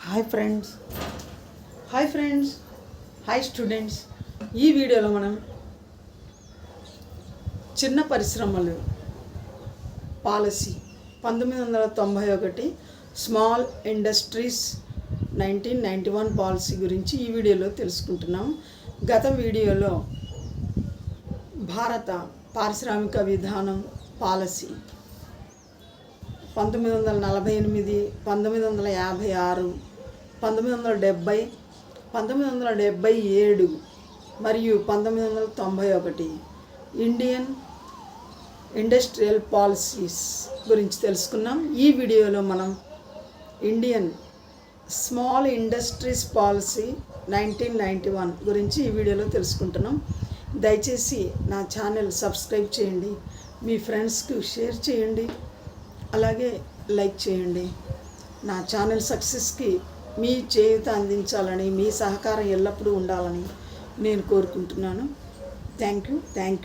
Hi friends hi friends hi students. ఈ వీడియోలో మనం చిన్న పరిశ్రమలు పాలసీ 1991 స్మాల్ ఇండస్ట్రీస్ 1991 పాలసీ గురించి ఈ వీడియోలో తెలుసుకుంటున్నాం. గత వీడియోలో భారత పారిశ్రామిక విధానం పాలసీ 1948, 1956, 1970, 1977 మరియు 1991 ఇండియన్ ఇండస్ట్రియల్ పాలసీస్ గురించి తెలుసుకున్నాం. ఈ వీడియోలో మనం ఇండియన్ స్మాల్ ఇండస్ట్రీస్ పాలసీ 1991 గురించి ఈ వీడియోలో తెలుసుకుంటున్నాం. దయచేసి నా ఛానల్ సబ్స్క్రైబ్ చేయండి, మీ ఫ్రెండ్స్కి షేర్ చేయండి, అలాగే లైక్ చేయండి. నా ఛానల్ సక్సెస్కి మీ చేయూత అందించాలని, మీ సహకారం ఎల్లప్పుడూ ఉండాలని నేను కోరుకుంటున్నాను. Thank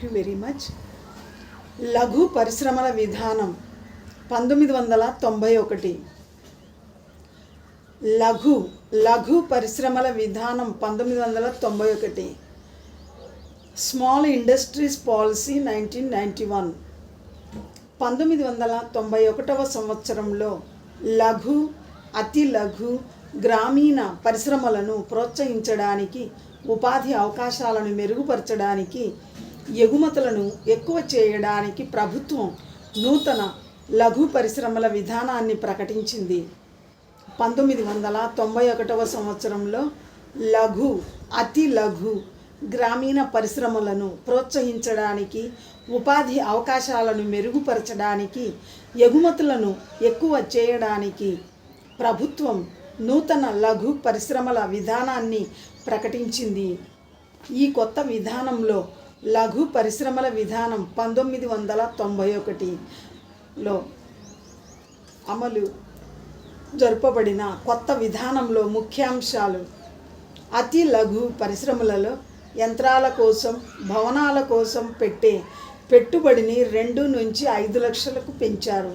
you very much. లఘు పరిశ్రమల విధానం 1991. లఘు పరిశ్రమల విధానం 1991. Small industries policy 1991. 1991 సంవత్సరంలో లఘు, అతి లఘు, గ్రామీణ పరిశ్రమలను ప్రోత్సహించడానికి, ఉపాధి అవకాశాలను మెరుగుపరచడానికి, ఎగుమతులను ఎక్కువ చేయడానికి ప్రభుత్వం నూతన లఘు పరిశ్రమల విధానాన్ని ప్రకటించింది. 1991 సంవత్సరంలో లఘు, అతి లఘు, గ్రామీణ పరిశ్రమలను ప్రోత్సహించడానికి, ఉపాధి అవకాశాలను మెరుగుపరచడానికి, ఎగుమతులను ఎక్కువ చేయడానికి ప్రభుత్వం నూతన లఘు పరిశ్రమల విధానాన్ని ప్రకటించింది. ఈ కొత్త విధానంలో లఘు పరిశ్రమల విధానం 1991లో అమలు జరపబడిన కొత్త విధానంలో ముఖ్యాంశాలు: అతి లఘు పరిశ్రమలలో యంత్రాల కోసం, భవనాల కోసం పెట్టే పెట్టుబడిని 2 నుంచి 5 లక్షలకు పెంచారు.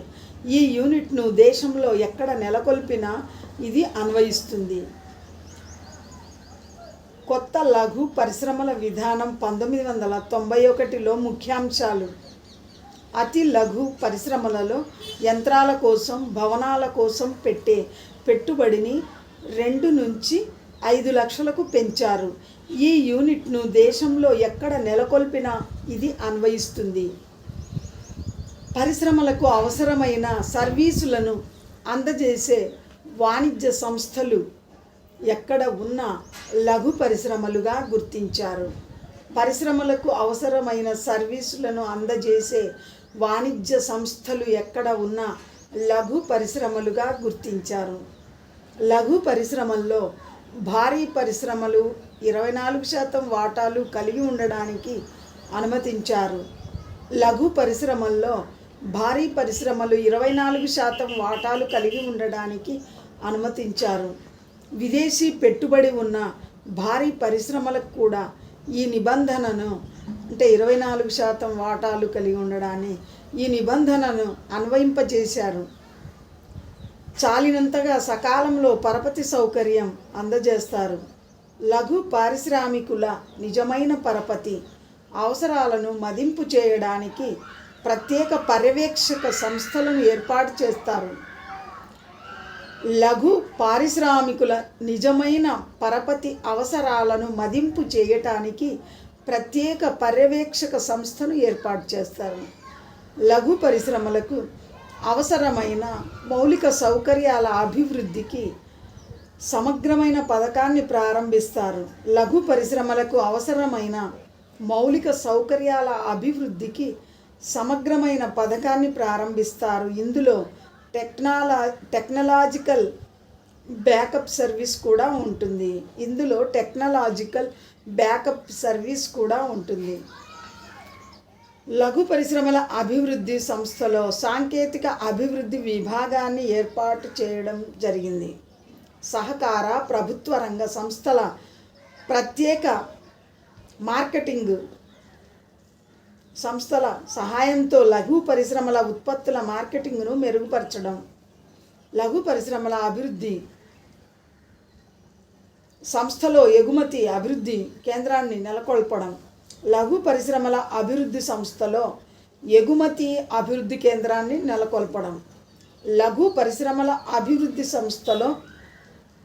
ఈ యూనిట్ను దేశంలో ఎక్కడ నెలకొల్పినా ఇది అన్వయిస్తుంది. కొత్త లఘు పరిశ్రమల విధానం 1991లో ముఖ్యాంశాలు: అతి లఘు పరిశ్రమలలో యంత్రాల కోసం, భవనాల కోసం పెట్టే పెట్టుబడిని 2 నుంచి 5 లక్షలకు పెంచారు. ఈ యూనిట్ను దేశంలో ఎక్కడ నెలకొల్పినా ఇది అన్వయిస్తుంది. పరిశ్రమలకు అవసరమైన సర్వీసులను అందజేసే వాణిజ్య సంస్థలు ఎక్కడ ఉన్నా లఘు పరిశ్రమలుగా గుర్తించారు. పరిశ్రమలకు అవసరమైన సర్వీసులను అందజేసే వాణిజ్య సంస్థలు ఎక్కడ ఉన్నా లఘు పరిశ్రమలుగా గుర్తించారు. లఘు పరిశ్రమల్లో భారీ పరిశ్రమలు 24% వాటాలు కలిగి ఉండడానికి అనుమతించారు. లఘు పరిశ్రమల్లో భారీ పరిశ్రమలు 24% వాటాలు కలిగి ఉండడానికి అనుమతించారు. విదేశీ పెట్టుబడి ఉన్న భారీ పరిశ్రమలకు కూడా ఈ నిబంధనను, అంటే 24% వాటాలు కలిగి ఉండడాన్ని, ఈ నిబంధనను అన్వయింపజేశారు. చాలినంతగా సకాలంలో పరపతి సౌకర్యం అందజేస్తారు. లఘు పారిశ్రామికుల నిజమైన పరపతి అవసరాలను మదింపు చేయడానికి ప్రత్యేక పర్యవేక్షక సంస్థలను ఏర్పాటు చేస్తారు. లఘు పారిశ్రామికుల నిజమైన పరపతి అవసరాలను మదింపు చేయటానికి ప్రత్యేక పర్యవేక్షక సంస్థను ఏర్పాటు చేస్తారు. లఘు పరిశ్రమలకు అవసరమైన మౌలిక సౌకర్యాల అభివృద్ధికి సమగ్రమైన పథకాన్ని ప్రారంభిస్తారు. లఘు పరిశ్రమలకు అవసరమైన మౌలిక సౌకర్యాల అభివృద్ధికి సమగ్రమైన పథకాన్ని ప్రారంభిస్తారు. ఇందులో టెక్నాలజికల్ బ్యాకప్ సర్వీస్ కూడా ఉంటుంది. లఘు పరిశ్రమల అభివృద్ధి సంస్థలో సాంకేతిక అభివృద్ధి విభాగాన్ని ఏర్పాటు చేయడం జరిగింది. సహకార ప్రభుత్వ రంగ సంస్థల ప్రత్యేక మార్కెటింగ్ సంస్థల సహాయంతో లఘు పరిశ్రమల ఉత్పత్తుల మార్కెటింగ్ను మెరుగుపరచడం. లఘు పరిశ్రమల అభివృద్ధి సంస్థలో ఎగుమతి అభివృద్ధి కేంద్రాన్ని నెలకొల్పడం. లఘు పరిశ్రమల అభివృద్ధి సంస్థలో ఎగుమతి అభివృద్ధి కేంద్రాన్ని నెలకొల్పడం. లఘు పరిశ్రమల అభివృద్ధి సంస్థలో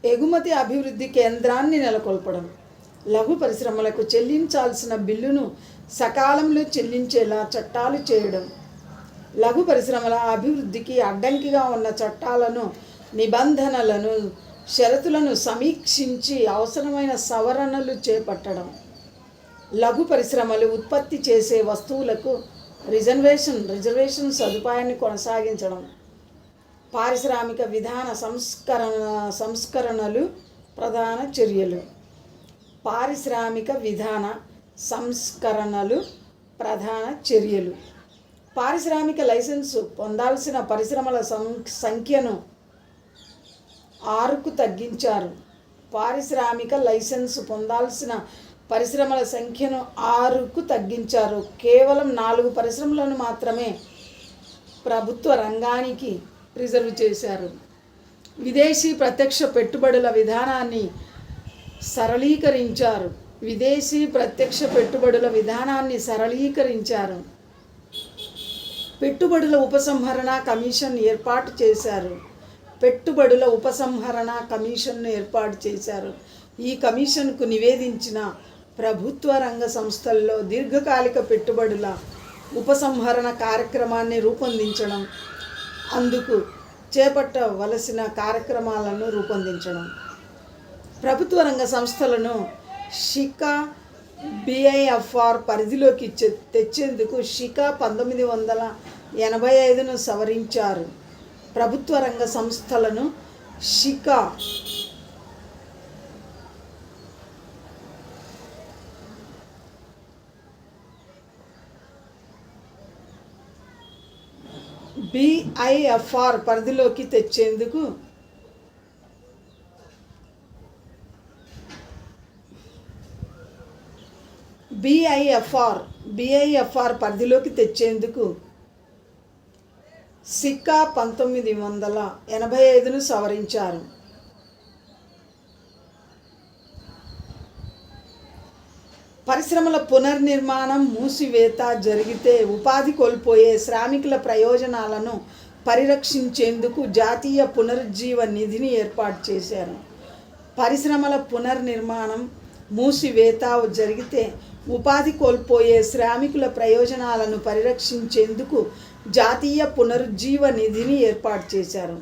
ఎగుమతి అభివృద్ధి కేంద్రాన్ని నెలకొల్పడం. లఘు పరిశ్రమలకు చెల్లించాల్సిన బిల్లును సకాలంలో చెల్లించేలా చట్టాలు చేయడం. లఘు పరిశ్రమల అభివృద్ధికి అడ్డంకిగా ఉన్న చట్టాలను, నిబంధనలను, షరతులను సమీక్షించి అవసరమైన సవరణలు చేపట్టడం. లఘు పరిశ్రమలు ఉత్పత్తి చేసే వస్తువులకు రిజర్వేషన్ సదుపాయాన్ని కొనసాగించడం. పారిశ్రామిక విధాన సంస్కరణలు ప్రధాన చర్యలు. పారిశ్రామిక విధాన సంస్కరణలు ప్రధాన చర్యలు. పారిశ్రామిక లైసెన్సు పొందాల్సిన పరిశ్రమల సంఖ్యను 6కు తగ్గించారు. పారిశ్రామిక లైసెన్సు పొందాల్సిన పరిశ్రమల సంఖ్యను 6కు తగ్గించారు. కేవలం 4 పరిశ్రమలను మాత్రమే ప్రభుత్వ రంగానికి రిజర్వ్ చేశారు. విదేశీ ప్రత్యక్ష పెట్టుబడుల విధానాన్ని సరళీకరించారు. విదేశీ ప్రత్యక్ష పెట్టుబడుల విధానాన్ని సరళీకరించారు. పెట్టుబడుల ఉపసంహరణ కమిషన్ ఏర్పాటు చేశారు. పెట్టుబడుల ఉపసంహరణ కమిషన్ను ఏర్పాటు చేశారు. ఈ కమిషన్కు నివేదించిన ప్రభుత్వ రంగ సంస్థల్లో దీర్ఘకాలిక పెట్టుబడుల ఉపసంహరణ కార్యక్రమాన్ని రూపొందించడం, అందుకు చేపట్టవలసిన కార్యక్రమాలను రూపొందించడం. ప్రభుత్వ రంగ సంస్థలను షికా బిఐఎఫ్ఆర్ పరిధిలోకి తెచ్చేందుకు షికా 1985ను సవరించారు. ప్రభుత్వ రంగ సంస్థలను షికా బిఐఎఫ్ఆర్ పరిధిలోకి తెచ్చేందుకు బిఐఎఫ్ఆర్ పరిధిలోకి తెచ్చేందుకు సిక్కా 1985ను సవరించారు. పరిశ్రమల పునర్నిర్మాణం, మూసివేత జరిగితే ఉపాధి కోల్పోయే శ్రామికుల ప్రయోజనాలను పరిరక్షించేందుకు జాతీయ పునరుజ్జీవ నిధిని ఏర్పాటు చేశారు. పరిశ్రమల పునర్నిర్మాణం, మూసివేత జరిగితే ఉపాధి కోల్పోయే శ్రామికుల ప్రయోజనాలను పరిరక్షించేందుకు జాతీయ పునరుజ్జీవ నిధిని ఏర్పాటు చేశారు.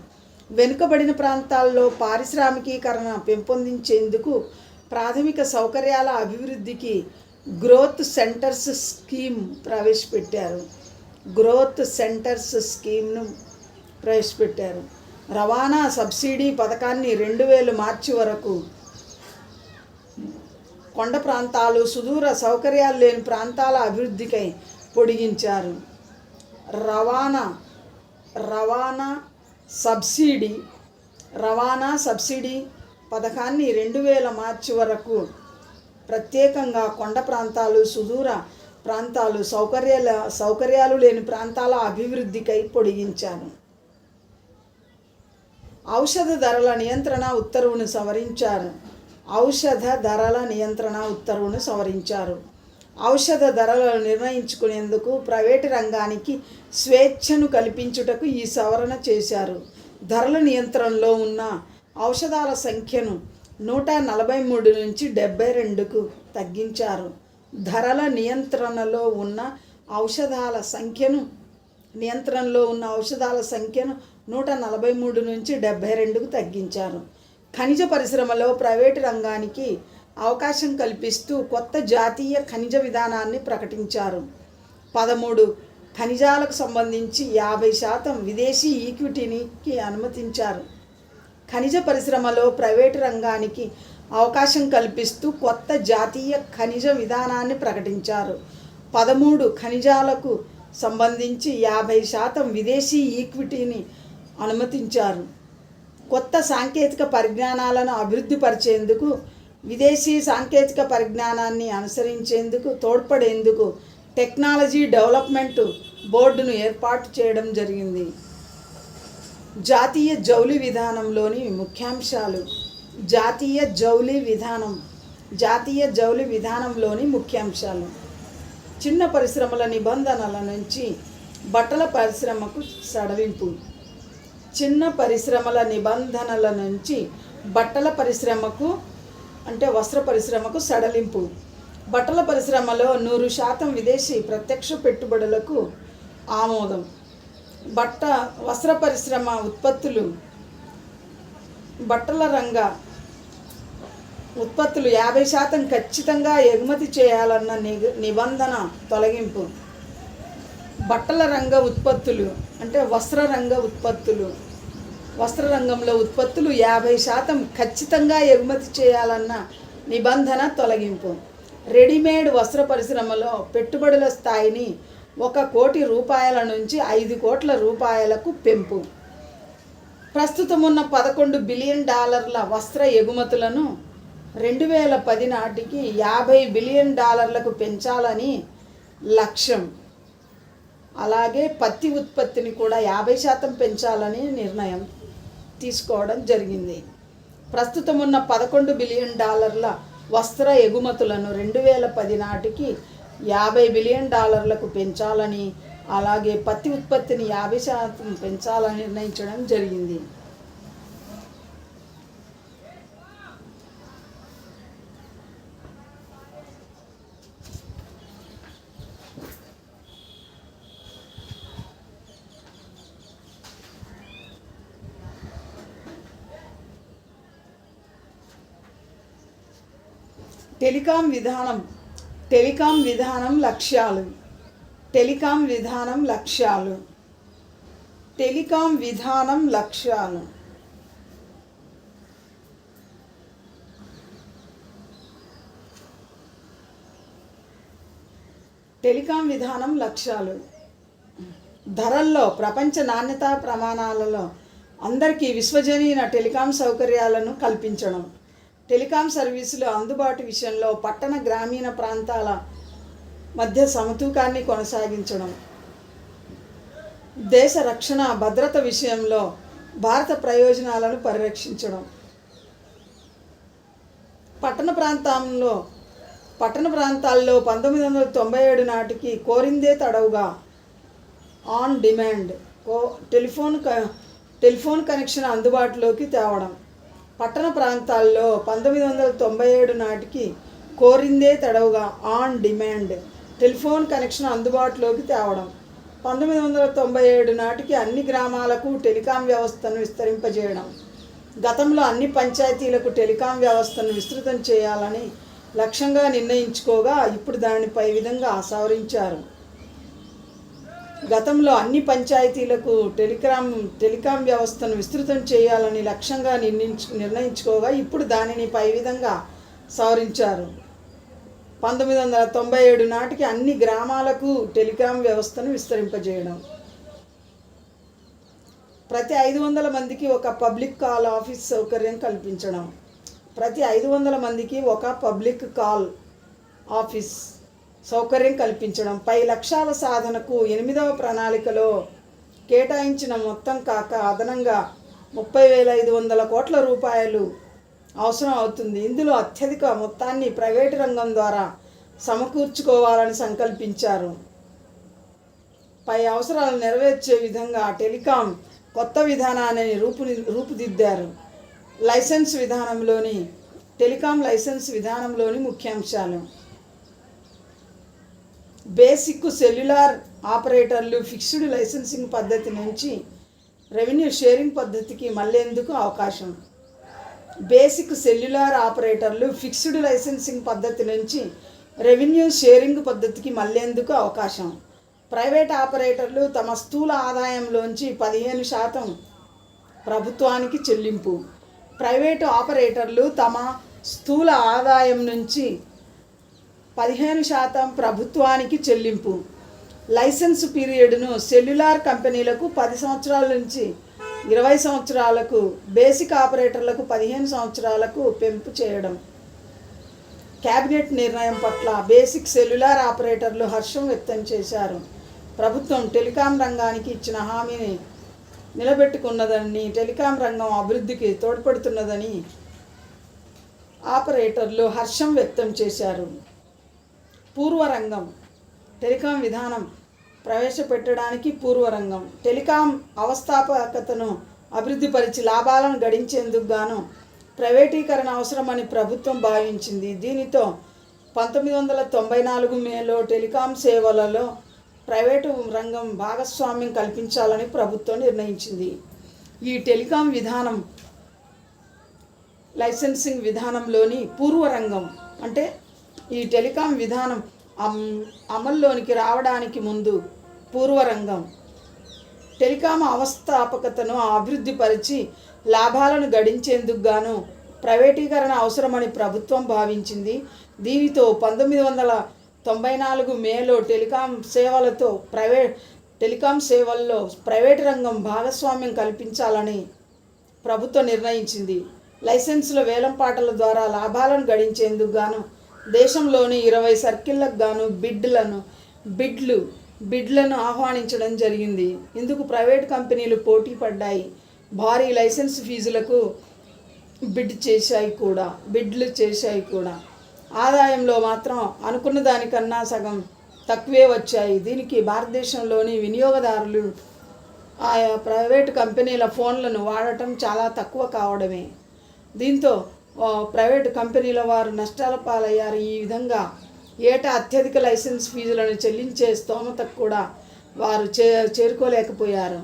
వెనుకబడిన ప్రాంతాల్లో పారిశ్రామికీకరణ పెంపొందించేందుకు ప్రాథమిక సౌకర్యాల అభివృద్ధికి గ్రోత్ సెంటర్స్ స్కీమ్ ప్రవేశపెట్టారు. రవాణా సబ్సిడీ పథకాన్ని 2000 మార్చి వరకు కొండ ప్రాంతాలు, సుదూర సౌకర్యాలు లేని ప్రాంతాల అభివృద్ధికై పొడిగించారు. రవాణా సబ్సిడీ పథకాన్ని 2000 మార్చి వరకు ప్రత్యేకంగా కొండ ప్రాంతాలు, సుదూర ప్రాంతాలు, సౌకర్యాలు లేని ప్రాంతాల అభివృద్ధికై పొడిగించారు. ఔషధ ధరల నియంత్రణ ఉత్తర్వును సవరించారు. ఔషధ ధరలను నిర్ణయించుకునేందుకు ప్రైవేటు రంగానికి స్వేచ్ఛను కల్పించుటకు ఈ సవరణ చేశారు. ధరల నియంత్రణలో ఉన్న ఔషధాల సంఖ్యను 143 నుంచి 72కు తగ్గించారు. ధరల నియంత్రణలో ఉన్న ఔషధాల సంఖ్యను 143 నుంచి 72కు తగ్గించారు. ఖనిజ పరిశ్రమలో ప్రైవేటు రంగానికి అవకాశం కల్పిస్తూ కొత్త జాతీయ ఖనిజ విధానాన్ని ప్రకటించారు. 13 ఖనిజాలకు సంబంధించి 50% విదేశీ ఈక్విటీకి అనుమతించారు. ఖనిజ పరిశ్రమలో ప్రైవేటు రంగానికి అవకాశం కల్పిస్తూ కొత్త జాతీయ ఖనిజ విధానాన్ని ప్రకటించారు. 13 ఖనిజాలకు సంబంధించి 50% విదేశీ ఈక్విటీని అనుమతించారు. కొత్త సాంకేతిక పరిజ్ఞానాలను అభివృద్ధి పరిచేందుకు, విదేశీ సాంకేతిక పరిజ్ఞానాన్ని అనుసరించేందుకు తోడ్పడేందుకు టెక్నాలజీ డెవలప్మెంట్ బోర్డును ఏర్పాటు చేయడం జరిగింది. జాతీయ జౌళి విధానంలోని ముఖ్యాంశాలు. జాతీయ జౌళి విధానం. జాతీయ జౌళి విధానంలోని ముఖ్యాంశాలు: చిన్న పరిశ్రమల నిబంధనల నుంచి బట్టల పరిశ్రమకు సడలింపు. చిన్న పరిశ్రమల నిబంధనల నుంచి బట్టల పరిశ్రమకు అంటే వస్త్ర పరిశ్రమకు సడలింపు. బట్టల పరిశ్రమలో 100% విదేశీ ప్రత్యక్ష పెట్టుబడులకు ఆమోదం. వస్త్ర పరిశ్రమ ఉత్పత్తులు బట్టల రంగ ఉత్పత్తులు 50% ఖచ్చితంగా ఎగుమతి చేయాలన్న నిబంధన తొలగింపు. బట్టల రంగ ఉత్పత్తులు అంటే వస్త్ర రంగంలో ఉత్పత్తులు 50% ఖచ్చితంగా ఎగుమతి చేయాలన్న నిబంధన తొలగింపు. రెడీమేడ్ వస్త్ర పరిశ్రమలో పెట్టుబడుల స్థాయిని 1 కోటి రూపాయల నుంచి 5 కోట్ల రూపాయలకు పెంపు. ప్రస్తుతం ఉన్న $11 బిలియన్ వస్త్ర ఎగుమతులను 2010 నాటికి $50 బిలియన్ పెంచాలని లక్ష్యం. అలాగే పత్తి ఉత్పత్తిని కూడా 50% పెంచాలని నిర్ణయం తీసుకోవడం జరిగింది. ప్రస్తుతం ఉన్న $11 బిలియన్ వస్త్ర ఎగుమతులను 2010 నాటికి $50 బిలియన్ పెంచాలని, అలాగే పత్తి ఉత్పత్తిని 50% పెంచాలని నిర్ణయించడం జరిగింది. టెలికాం విధానం లక్ష్యాలు. టెలికాం విధానం లక్ష్యాలు. ధరల్లో ప్రపంచ నాణ్యతా ప్రమాణాలలో అందరికీ విశ్వసనీయ టెలికాం సౌకర్యాలను కల్పించడం. టెలికాం సర్వీసుల అందుబాటు విషయంలో పట్టణ గ్రామీణ ప్రాంతాల మధ్య సమతూకాన్ని కొనసాగించడం. దేశ రక్షణ భద్రత విషయంలో భారత ప్రయోజనాలను పరిరక్షించడం. పట్టణ ప్రాంతాల్లో 1997 నాటికి కోరిందే తడవుగా ఆన్ డిమాండ్ టెలిఫోన్ కనెక్షన్ అందుబాటులోకి తేవడం. పట్టణ ప్రాంతాల్లో 1997 నాటికి కోరిందే తడవుగా ఆన్ డిమాండ్ టెలిఫోన్ కనెక్షన్ అందుబాటులోకి తేవడం. 1997 నాటికి అన్ని గ్రామాలకు టెలికాం వ్యవస్థను విస్తరింపజేయడం. గతంలో అన్ని పంచాయతీలకు టెలికాం వ్యవస్థను విస్తృతం చేయాలని లక్ష్యంగా నిర్ణయించుకోగా ఇప్పుడు దానిని పై విధంగా సవరించారు. గతంలో అన్ని పంచాయతీలకు టెలికాం వ్యవస్థను విస్తృతం చేయాలని లక్ష్యంగా నిర్ణయించుకోగా ఇప్పుడు దానిని పై విధంగా సవరించారు. 1997 నాటికి అన్ని గ్రామాలకు టెలికాం వ్యవస్థను విస్తరింపజేయడం. ప్రతి 500 మందికి ఒక పబ్లిక్ కాల్ ఆఫీస్ సౌకర్యం కల్పించడం. ప్రతి 500 మందికి ఒక పబ్లిక్ కాల్ ఆఫీస్ సౌకర్యం కల్పించడం. పై లక్ష్యాల సాధనకు 8వ ప్రణాళికలో కేటాయించిన మొత్తం కాక అదనంగా 30,500 కోట్ల రూపాయలు అవసరం అవుతుంది. ఇందులో అత్యధిక మొత్తాన్ని ప్రైవేటు రంగం ద్వారా సమకూర్చుకోవాలని సంకల్పించారు. పై అవసరాలు నెరవేర్చే విధంగా టెలికాం కొత్త విధానాన్ని రూపుదిద్దారు. టెలికాం లైసెన్స్ విధానంలోని ముఖ్యాంశాలు: బేసిక్ సెల్యులార్ ఆపరేటర్లు ఫిక్స్డ్ లైసెన్సింగ్ పద్ధతి నుంచి రెవెన్యూ షేరింగ్ పద్ధతికి మళ్లేందుకు అవకాశం. బేసిక్ సెల్యులార్ ఆపరేటర్లు ఫిక్స్డ్ లైసెన్సింగ్ పద్ధతి నుంచి రెవెన్యూ షేరింగ్ పద్ధతికి మళ్లేందుకు అవకాశం. ప్రైవేట్ ఆపరేటర్లు తమ స్థూల ఆదాయంలోంచి 15% ప్రభుత్వానికి చెల్లింపు. ప్రైవేటు ఆపరేటర్లు తమ స్థూల ఆదాయం నుంచి 15% ప్రభుత్వానికి చెల్లింపు. లైసెన్స్ పీరియడ్ను సెల్యులార్ కంపెనీలకు 10 సంవత్సరాల నుంచి 20 సంవత్సరాలకు, బేసిక్ ఆపరేటర్లకు 15 సంవత్సరాలకు పెంపు చేయడం. కేబినెట్ నిర్ణయం పట్ల బేసిక్ సెల్యులార్ ఆపరేటర్లు హర్షం వ్యక్తం చేశారు. ప్రభుత్వం టెలికాం రంగానికి ఇచ్చిన హామీని నిలబెట్టుకున్నదని, టెలికాం రంగం అభివృద్ధికి తోడ్పడుతున్నదని ఆపరేటర్లు హర్షం వ్యక్తం చేశారు. పూర్వరంగం టెలికాం విధానం ప్రవేశపెట్టడానికి పూర్వరంగం టెలికాం అవస్థాపకతను అభివృద్ధిపరిచి లాభాలను గడించేందుకు గాను ప్రైవేటీకరణ అవసరమని ప్రభుత్వం భావించింది. దీనితో 1994 మేలో టెలికాం సేవలలో ప్రైవేటు రంగం భాగస్వామ్యం కల్పించాలని ప్రభుత్వం నిర్ణయించింది. ఈ టెలికాం విధానం లైసెన్సింగ్ విధానంలోని పూర్వరంగం అంటే ఈ టెలికాం విధానం అమల్లోనికి రావడానికి ముందు పూర్వరంగం టెలికాం అవస్థాపకతను అభివృద్ధిపరిచి లాభాలను గడించేందుకు గాను ప్రైవేటీకరణ అవసరమని ప్రభుత్వం భావించింది. దీనితో 1994 మేలో టెలికాం సేవల్లో ప్రైవేటు రంగం భాగస్వామ్యం కల్పించాలని ప్రభుత్వం నిర్ణయించింది. లైసెన్సుల వేలంపాటల ద్వారా లాభాలను గడించేందుకు గాను దేశంలోని 20 సర్కిళ్లకు గాను బిడ్లను ఆహ్వానించడం జరిగింది. ఇందుకు ప్రైవేట్ కంపెనీలు పోటీ పడ్డాయి. భారీ లైసెన్స్ ఫీజులకు బిడ్లు చేశాయి కూడా. ఆదాయంలో మాత్రం అనుకున్న దానికన్నా సగం తక్కువే వచ్చాయి. దీనికి భారతదేశంలోని వినియోగదారులు ఆయా ప్రైవేటు కంపెనీల ఫోన్లను వాడటం చాలా తక్కువ కావడమే. దీంతో ప్రైవేటు కంపెనీల వారు నష్టాల పాలయ్యారు. ఈ విధంగా ఏటా అత్యధిక లైసెన్స్ ఫీజులను చెల్లించే స్తోమతకు కూడా వారు చేరుకోలేకపోయారు.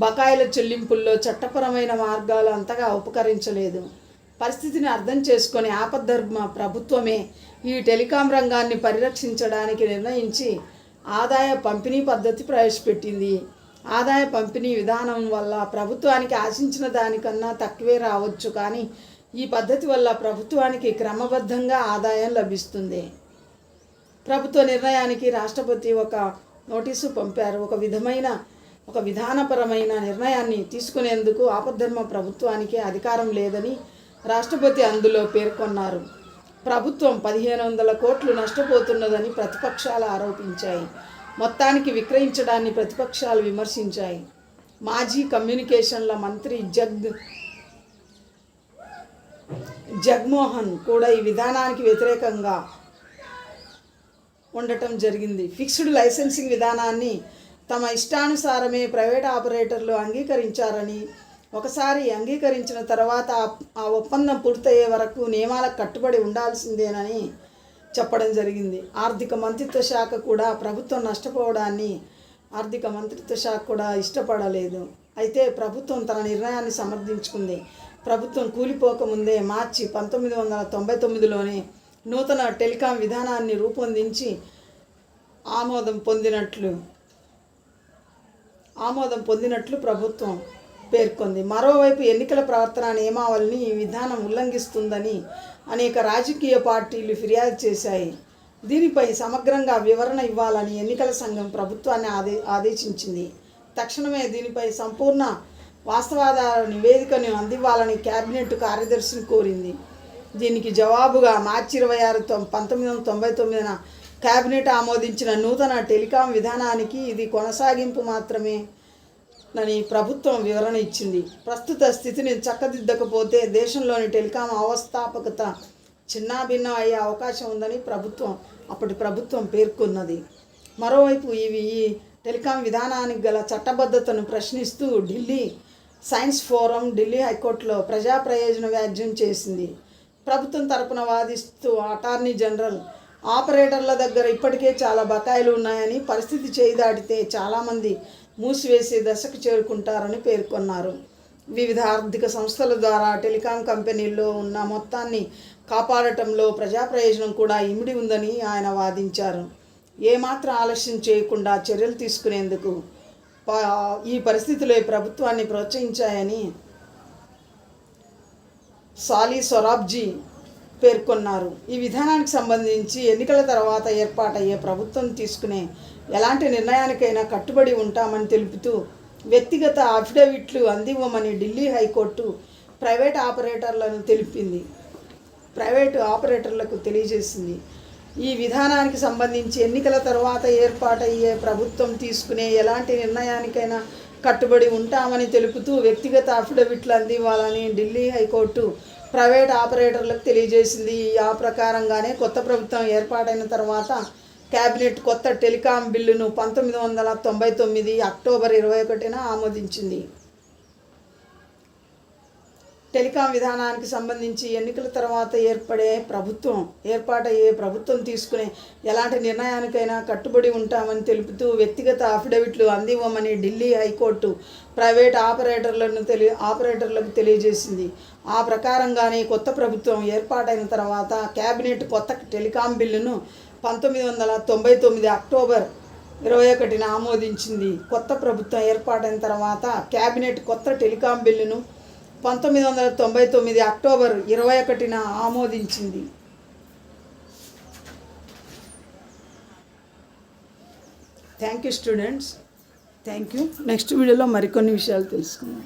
బకాయిల చెల్లింపుల్లో చట్టపరమైన మార్గాలు అంతగా ఉపకరించలేదు. పరిస్థితిని అర్థం చేసుకొని ఆపద్ధర్మ ప్రభుత్వమే ఈ టెలికాం రంగాన్ని పరిరక్షించడానికి నిర్ణయించి ఆదాయ పంపిణీ పద్ధతి ప్రవేశపెట్టింది. ఆదాయ పంపిణీ విధానం వల్ల ప్రభుత్వానికి ఆశించిన దానికన్నా తక్కువే రావచ్చు, కానీ ఈ పద్ధతి వల్ల ప్రభుత్వానికి క్రమబద్ధంగా ఆదాయం లభిస్తుంది. ప్రభుత్వ నిర్ణయానికి రాష్ట్రపతి ఒక నోటీసు పంపారు. ఒక విధానపరమైన నిర్ణయాన్ని తీసుకునేందుకు ఆపద్ధర్మ ప్రభుత్వానికి అధికారం లేదని రాష్ట్రపతి అందులో పేర్కొన్నారు. ప్రభుత్వం 1500 కోట్లు నష్టపోతున్నదని ప్రతిపక్షాలు ఆరోపించాయి. మొత్తానికి విక్రయించడాన్ని ప్రతిపక్షాలు విమర్శించాయి. మాజీ కమ్యూనికేషన్ల మంత్రి జగ్మోహన్ కూడా ఈ విధానానికి వ్యతిరేకంగా ఉండటం జరిగింది. ఫిక్స్డ్ లైసెన్సింగ్ విధానాన్ని తమ ఇష్టానుసారమే ప్రైవేట్ ఆపరేటర్లు అంగీకరించారని, ఒకసారి అంగీకరించిన తర్వాత ఆ ఒప్పందం పూర్తయ్యే వరకు నియమాలకు కట్టుబడి ఉండాల్సిందేనని చెప్పడం జరిగింది. ఆర్థిక మంత్రిత్వ శాఖ కూడా ప్రభుత్వం నష్టపోవడాన్ని ఇష్టపడలేదు. అయితే ప్రభుత్వం తన నిర్ణయాన్ని సమర్థించుకుంది. ప్రభుత్వం కూలిపోకముందే మార్చి 1999లోనే నూతన టెలికాం విధానాన్ని రూపొందించి ఆమోదం పొందినట్లు ప్రభుత్వం పేర్కొంది. మరోవైపు ఎన్నికల ప్రవర్తన నియమావళిని ఈ విధానం ఉల్లంఘిస్తుందని అనేక రాజకీయ పార్టీలు ఫిర్యాదు చేశాయి. దీనిపై సమగ్రంగా వివరణ ఇవ్వాలని ఎన్నికల సంఘం ప్రభుత్వాన్ని ఆదేశించింది. తక్షణమే దీనిపై సంపూర్ణ వాస్తవాధార నివేదికను అందివ్వాలని కేబినెట్ కార్యదర్శిని కోరింది. దీనికి జవాబుగా మార్చి 26, 1999న కేబినెట్ ఆమోదించిన నూతన టెలికాం విధానానికి ఇది కొనసాగింపు మాత్రమే అని ప్రభుత్వం వివరణ ఇచ్చింది. ప్రస్తుత స్థితిని చక్కదిద్దకపోతే దేశంలోని టెలికాం అవస్థాపకత చిన్నాభిన్నం అయ్యే అవకాశం ఉందని అప్పటి ప్రభుత్వం పేర్కొన్నది. మరోవైపు ఈ టెలికాం విధానానికి గల చట్టబద్ధతను ప్రశ్నిస్తూ ఢిల్లీ సైన్స్ ఫోరం ఢిల్లీ హైకోర్టులో ప్రజా ప్రయోజన వ్యాజ్యం చేసింది. ప్రభుత్వం తరపున వాదిస్తూ అటార్నీ జనరల్ ఆపరేటర్ల దగ్గర ఇప్పటికే చాలా బకాయిలు ఉన్నాయని, పరిస్థితి చేయి దాటితే చాలామంది మూసివేసే దశకు చేరుకుంటారని పేర్కొన్నారు. వివిధ ఆర్థిక సంస్థల ద్వారా టెలికాం కంపెనీల్లో ఉన్న మొత్తాన్ని కాపాడటంలో ప్రజా ప్రయోజనం కూడా ఇమిడి ఉందని ఆయన వాదించారు. ఏమాత్రం ఆలస్యం చేయకుండా చర్యలు తీసుకునేందుకు ఈ పరిస్థితులే ప్రభుత్వాన్ని ప్రోత్సహించాయని సాలీ సొరాబ్జీ పేర్కొన్నారు. ఈ విధానానికి సంబంధించి ఎన్నికల తర్వాత ఏర్పాటయ్యే ప్రభుత్వం తీసుకునే ఎలాంటి నిర్ణయానికైనా కట్టుబడి ఉంటామని తెలుపుతూ వ్యక్తిగత అఫిడవిట్లు అందివ్వమని ఢిల్లీ హైకోర్టు ప్రైవేటు ఆపరేటర్లకు తెలియజేసింది. ఈ విధానానికి సంబంధించి ఎన్నికల తర్వాత ఏర్పాటయ్యే ప్రభుత్వం తీసుకునే ఎలాంటి నిర్ణయానికైనా కట్టుబడి ఉంటామని తెలుపుతూ వ్యక్తిగత అఫిడవిట్లు అందివ్వాలని ఢిల్లీ హైకోర్టు ప్రైవేట్ ఆపరేటర్లకు తెలియజేసింది. ఆ ప్రకారంగానే కొత్త ప్రభుత్వం ఏర్పాటైన తర్వాత కేబినెట్ కొత్త టెలికాం బిల్లును 1999 అక్టోబర్ 21న ఆమోదించింది. టెలికాం విధానానికి సంబంధించి ఎన్నికల తర్వాత ఏర్పాటయ్యే ప్రభుత్వం తీసుకునే ఎలాంటి నిర్ణయానికైనా కట్టుబడి ఉంటామని తెలుపుతూ వ్యక్తిగత అఫిడవిట్లు అందివ్వమని ఢిల్లీ హైకోర్టు ప్రైవేట్ ఆపరేటర్లకు తెలియజేసింది. ఆ ప్రకారంగానే కొత్త ప్రభుత్వం ఏర్పాటైన తర్వాత కేబినెట్ కొత్త టెలికాం బిల్లును 1999 అక్టోబర్ 21న ఆమోదించింది. కొత్త ప్రభుత్వం ఏర్పాటైన తర్వాత కేబినెట్ కొత్త టెలికాం బిల్లును 1999 అక్టోబర్ 21న ఆమోదించింది. Thank you students, thank you. Next వీడియోలో మరికొన్ని విషయాలు తెలుసుకుందాం.